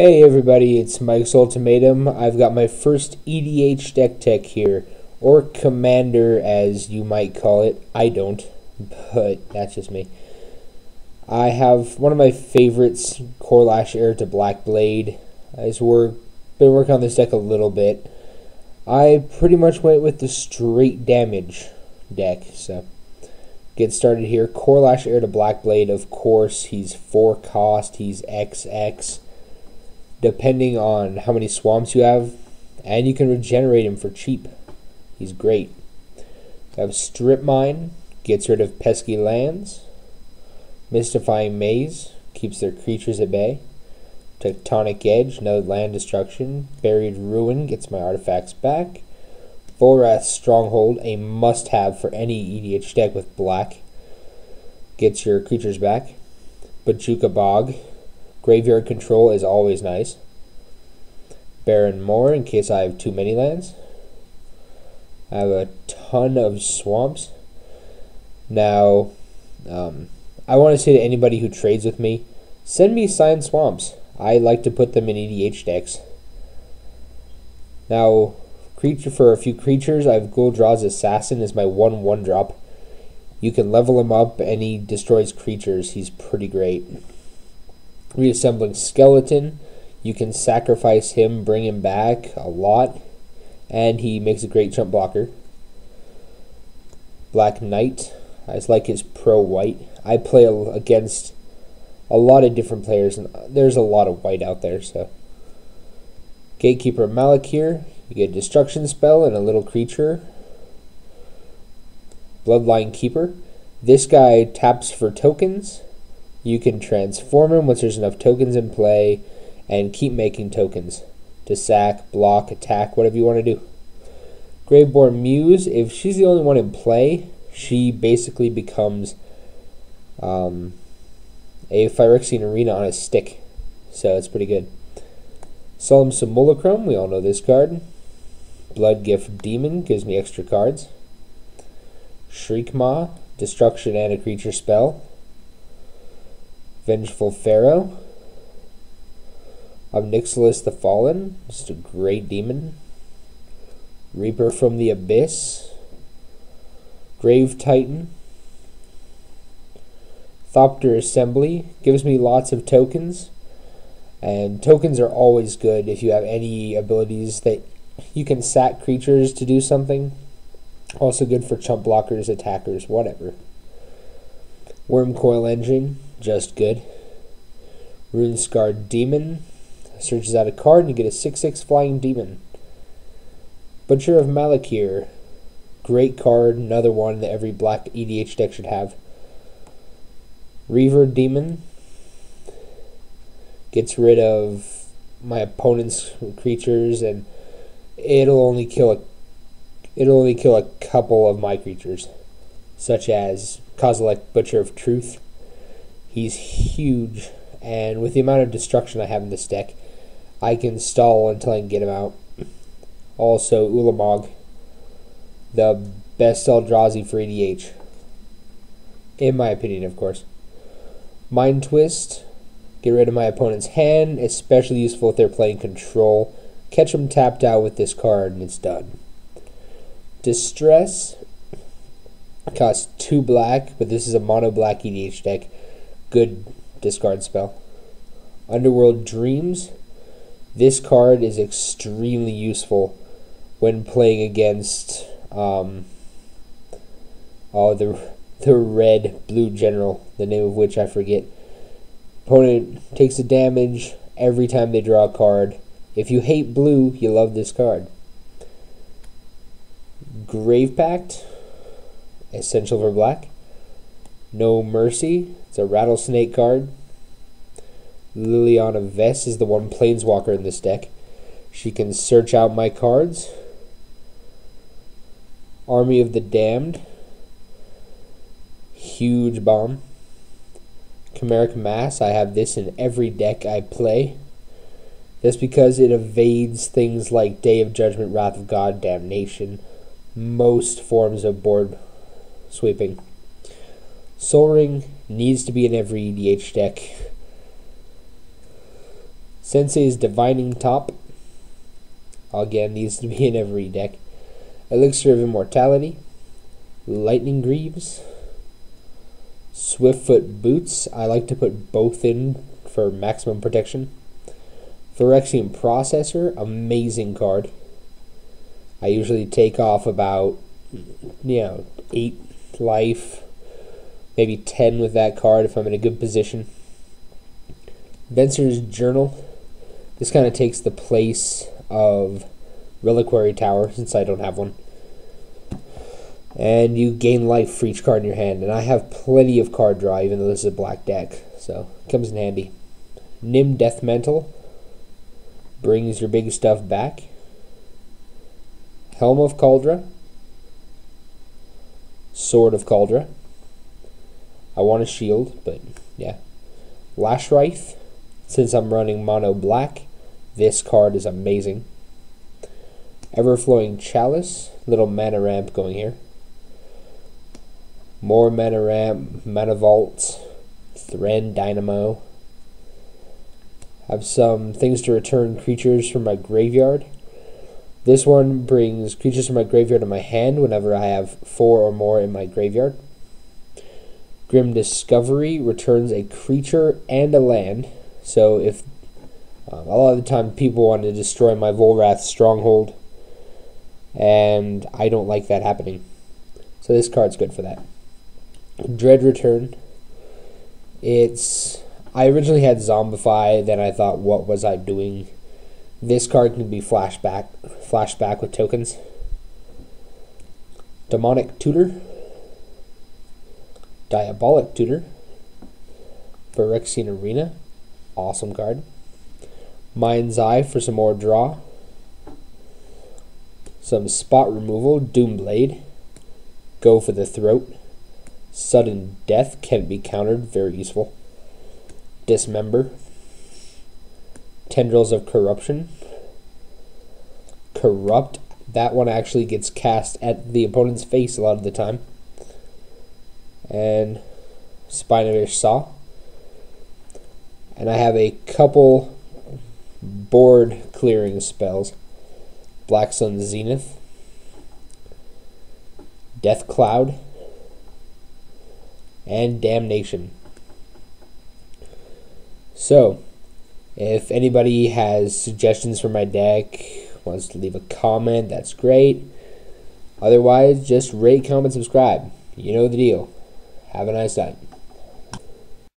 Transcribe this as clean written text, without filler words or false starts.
Hey everybody, it's Mike's Ultimatum. I've got my first EDH deck tech here, or Commander as you might call it. I don't, but that's just me. I have one of my favorites, Korlash, Heir to Blackblade. I've been working on this deck a little bit. I pretty much went with the straight damage deck, so get started here. Korlash, Heir to Blackblade, of course, he's 4 cost, he's XX. Depending on how many swamps you have, and you can regenerate him for cheap. He's great. I have Strip Mine, gets rid of pesky lands. Mystifying Maze, keeps their creatures at bay. Tectonic Edge, no land destruction. Buried Ruin, gets my artifacts back. Volrath's Stronghold, a must-have for any EDH deck with black. Gets your creatures back. Bajuka Bog, Graveyard Control is always nice. Baron Moor, in case I have too many lands. I have a ton of swamps. Now, I want to say to anybody who trades with me, send me signed swamps. I like to put them in EDH decks. Now, for a few creatures, I have Guldraw's Assassin as my 1/1 drop. You can level him up and he destroys creatures. He's pretty great. Reassembling Skeleton, you can sacrifice him, bring him back a lot, and he makes a great jump blocker. Black Knight, I just like his pro-white. I play against a lot of different players, and there's a lot of white out there. So, Gatekeeper Malakir, you get a destruction spell and a little creature. Bloodline Keeper, this guy taps for tokens. You can transform him once there's enough tokens in play and keep making tokens to sack, block, attack, whatever you want to do. Graveborn Muse, if she's the only one in play, she basically becomes a Phyrexian Arena on a stick. So it's pretty good. Solemn Simulacrum, we all know this card. Bloodgift Demon gives me extra cards. Shriekmaw, destruction and a creature spell. Vengeful Pharaoh. Obnixilis the Fallen, just a great demon. Reaper from the Abyss. Grave Titan. Thopter Assembly, gives me lots of tokens. And tokens are always good if you have any abilities that you can sack creatures to do something. Also good for chump blockers, attackers, whatever. Wormcoil Engine, just good. Runescarred Demon, searches out a card and you get a 6/6 flying demon. Butcher of Malakir, great card, another one that every black EDH deck should have. Reaver Demon, gets rid of my opponent's creatures and it'll only kill a couple of my creatures, such as Kozilek, Butcher of Truth. He's huge, and with the amount of destruction I have in this deck, I can stall until I can get him out. Also, Ulamog, the best Eldrazi for EDH. In my opinion, of course. Mind Twist, get rid of my opponent's hand, especially useful if they're playing control. Catch them tapped out with this card, and it's done. Distress, costs 2 black, but this is a mono black EDH deck. Good discard spell. Underworld Dreams, this card is extremely useful when playing against the red blue general, the name of which I forget. Opponent takes a damage every time they draw a card. If you hate blue, you love this card. Grave Pact, essential for black. No Mercy, it's a rattlesnake card. Liliana Vess is the one planeswalker in this deck. She can search out my cards. Army of the Damned, huge bomb. Chimeric Mass, I have this in every deck I play. That's because it evades things like Day of Judgment, Wrath of God, Damnation, most forms of board sweeping. Sol Ring needs to be in every EDH deck. Sensei's Divining Top. Again, needs to be in every deck. Elixir of Immortality. Lightning Greaves. Swiftfoot Boots. I like to put both in for maximum protection. Phyrexian Processor. Amazing card. I usually take off about 8 life, maybe 10 with that card if I'm in a good position. Venser's Journal. This kind of takes the place of Reliquary Tower since I don't have one. And you gain life for each card in your hand. And I have plenty of card draw even though this is a black deck. So it comes in handy. Nim Death Mantle. Brings your big stuff back. Helm of Kaldra. Sword of Kaldra. I want a shield, but yeah. Lashwraith. Since I'm running mono black, this card is amazing. Everflowing Chalice. Little mana ramp going here. More mana ramp, mana vault, Thran Dynamo. Have some things to return creatures from my graveyard. This one brings creatures from my graveyard to my hand whenever I have 4 or more in my graveyard. Grim Discovery returns a creature and a land. So if a lot of the time people want to destroy my Volrath stronghold, and I don't like that happening. So this card's good for that. Dread Return. I originally had Zombify, then I thought, what was I doing? This card can be flashback with tokens. Demonic Tutor. Diabolic Tutor. Phyrexian Arena. Awesome card. Mind's Eye for some more draw. Some spot removal. Doomblade. Go for the Throat. Sudden Death can't be countered. Very useful. Dismember. Tendrils of Corruption. Corrupt. That one actually gets cast at the opponent's face a lot of the time. And Spinovish Saw. And I have a couple board clearing spells. Black Sun Zenith. Death Cloud. And Damnation. So, if anybody has suggestions for my deck, wants to leave a comment, that's great. Otherwise, just rate, comment, subscribe. You know the deal. Have a nice night.